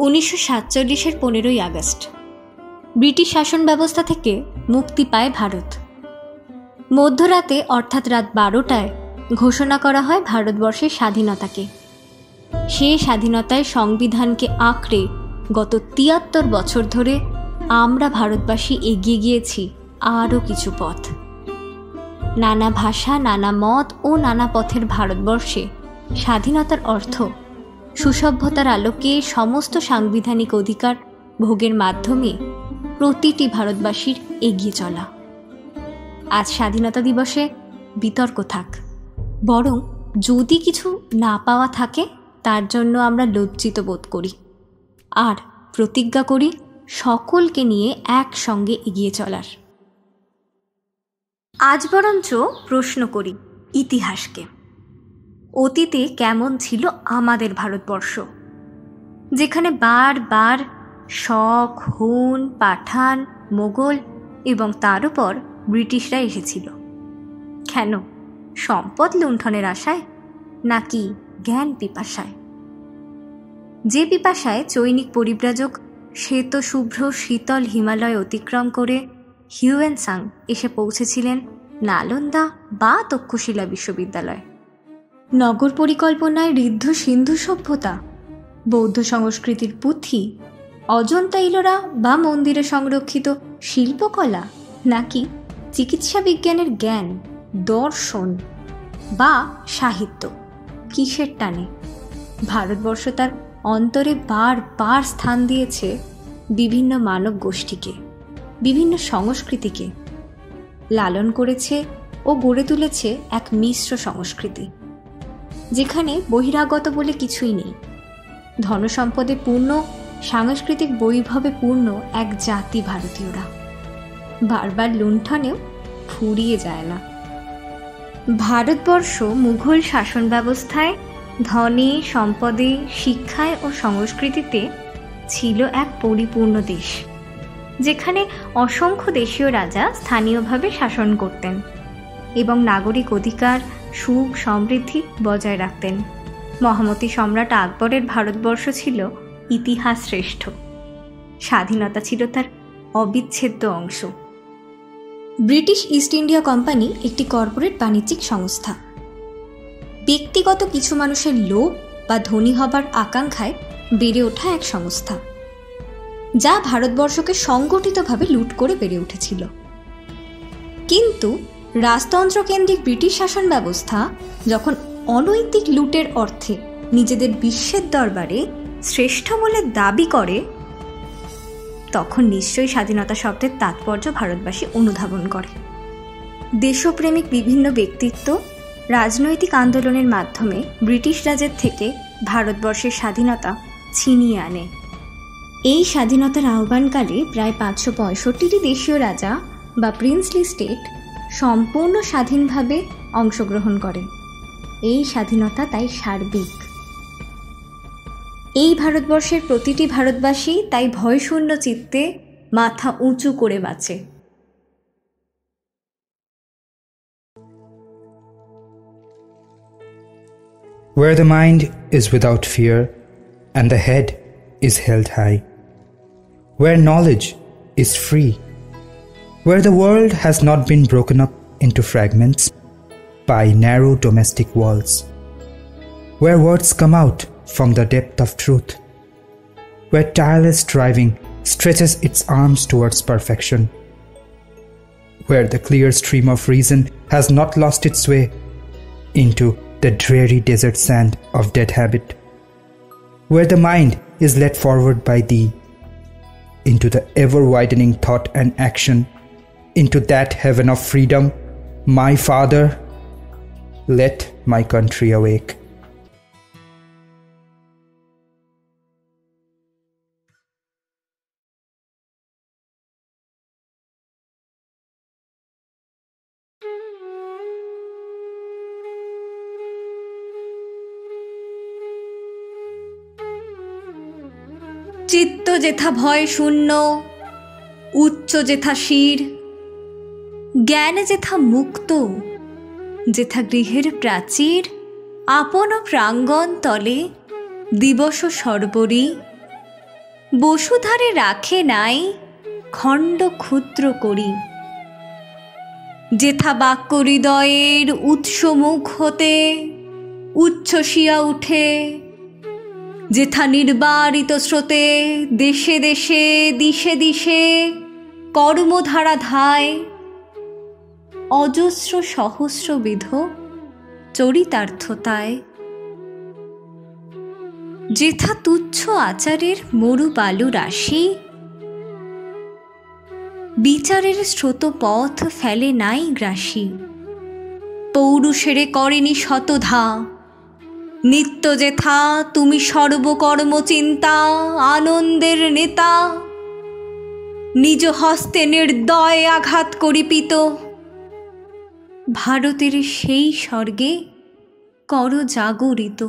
1947-এর 15ই August British শাসন ব্যবস্থা থেকে মুক্তি পায় ভারত। মধ্যরাতে অর্থাৎ রাত 12টায় ঘোষণা করা হয় ভারতবর্ষের স্বাধীনতাকে। সেই স্বাধীনতায় সংবিধানকে আঁকড়ে গত 73 বছর ধরে আমরা ভারতবাসী এগিয়ে গিয়েছি আরও কিছু পথ। নানা ভাষা, নানা মত ও নানা পথের ভারতবর্ষে স্বাধীনতার অর্থ সুসভ্যতার আলোকে সমস্ত সাংবিধানিক অধিকার ভোগের মাধ্যমে প্রতিটি ভারতবাসীর এগিয়ে চলা। আজ স্বাধীনতা দিবসে বিতর্ক থাক, বরং যদি কিছু না পাওয়া থাকে তার জন্য আমরা লজ্জিত বোধ করি আর প্রতিজ্ঞা করি সকলকে নিয়ে একসঙ্গে এগিয়ে চলার। আজ বরঞ্চ প্রশ্ন করি ইতিহাসকে, অতীতে কেমন ছিল আমাদের ভারতবর্ষ, যেখানে বারবার শক, হুন, পাঠান, মোগল এবং তার উপর ব্রিটিশরা এসেছিল। কেন? সম্পদ লুণ্ঠনের আশায় নাকি জ্ঞান পিপাসায়? যে পিপাসায় চৈনিক পরিব্রাজক শ্বেত শুভ্র শীতল হিমালয় অতিক্রম করে হিউয়েনসাং এসে পৌঁছেছিলেন নালন্দা বা তক্ষশিলা বিশ্ববিদ্যালয়। নগর পরিকল্পনায় ঋদ্ধ সিন্ধু সভ্যতা, বৌদ্ধ সংস্কৃতির পুঁথি, অজন্তা ইলোরা বা মন্দিরে সংরক্ষিত শিল্পকলা, নাকি চিকিৎসা বিজ্ঞানের জ্ঞান, দর্শন বা সাহিত্য? কিসের টানে ভারতবর্ষ তার অন্তরে বারবার স্থান দিয়েছে বিভিন্ন মানব গোষ্ঠীকে, বিভিন্ন সংস্কৃতিকে, লালন করেছে ও গড়ে তুলেছে এক মিশ্র সংস্কৃতি, যেখানে বহিরাগত বলে কিছুই নেই। ধনসম্পদে পূর্ণ, সাংস্কৃতিক বৈভবে পূর্ণ এক জাতি ভারতীয়রা। বারবার লুণ্ঠনেও ফুরিয়ে যায় না। ভারতবর্ষ মুঘল শাসন ব্যবস্থায়, ধনে, সম্পদে, শিক্ষায় ও সংস্কৃতিতে ছিল এক পরিপূর্ণ দেশ, যেখানে অসংখ্য দেশীয় রাজা স্থানীয়ভাবে শাসন করতেন এবং নাগরিক অধিকার, সুখ, সমৃদ্ধি বজায় রাখতেন। মহামতি সম্রাট আকবরের ভারতবর্ষ ছিল ইতিহাস শ্রেষ্ঠ। স্বাধীনতা ছিল তার অবিচ্ছেদ্য অংশ। ব্রিটিশ ইস্ট ইন্ডিয়া কোম্পানি একটি কর্পোরেট বাণিজ্যিক সংস্থা। ব্যক্তিগত কিছু মানুষের লোভ বা ধনী হবার আকাঙ্ক্ষায় বেড়ে ওঠা এক সংস্থা, যা ভারতবর্ষকে সংগঠিতভাবে লুট করে বেড়ে উঠেছিল। কিন্তু রাজতন্ত্রকেন্দ্রিক ব্রিটিশ শাসন ব্যবস্থা যখন অনৈতিক লুটের অর্থে নিজেদের বিশ্বের দরবারে শ্রেষ্ঠ বলে দাবি করে, তখন নিশ্চয়ই স্বাধীনতা শব্দের তাৎপর্য ভারতবাসী অনুধাবন করে। দেশপ্রেমিক বিভিন্ন ব্যক্তিত্ব রাজনৈতিক আন্দোলনের মাধ্যমে ব্রিটিশ রাজের থেকে ভারতবর্ষের স্বাধীনতা ছিনিয়ে আনে। এই স্বাধীনতার আহ্বানকালে প্রায় 565টি দেশীয় রাজা বা প্রিন্সলি স্টেট সম্পূর্ণ স্বাধীনভাবে অংশগ্রহণ করে। এই স্বাধীনতা তাই সার্বিক। এই ভারতবর্ষের প্রতিটি ভারতবাসী তাই ভয়শূন্য চিত্তে মাথা উঁচু করে বাঁচে। Where the mind is without fear and the head is held high, where knowledge is free, where the world has not been broken up into fragments by narrow domestic walls, where words come out from the depth of truth, where tireless striving stretches its arms towards perfection, where the clear stream of reason has not lost its way into the dreary desert sand of dead habit, where the mind is led forward by thee into the ever-widening thought and action, into that heaven of freedom, my Father, let my country awake. চিত্ত যেথা ভয় শূন্য, উচ্চ যেথা শির, জ্ঞানে যেথা মুক্ত, যেথা গৃহের প্রাচীর, আপন প্রাঙ্গণ তলে দিবস সর্বরী, বসুধারে রাখে নাই খণ্ড ক্ষুদ্র করি, যেথা বাক্য হৃদয়ের উৎস মুখ হতে উচ্ছ্বসিয়া উঠে, যেথা নির্বারিত স্রোতে দেশে দেশে দিশে দিশে কর্মধারা ধায়, অজস্র সহস্রবিধ চরিতার্থতায়। যেথা তুচ্ছ আচারের মরু বালু রাশি, বিচারের স্রোত পথ ফেলে নাই গ্রাসী, পৌরুষেরে করেনি শতধা, নিত্য যেথা তুমি সর্বকর্ম চিন্তা আনন্দের নেতা, নিজ হস্তে নির্দয় আঘাত করিপিত, ভারতের সেই স্বর্গে কর জাগরিত।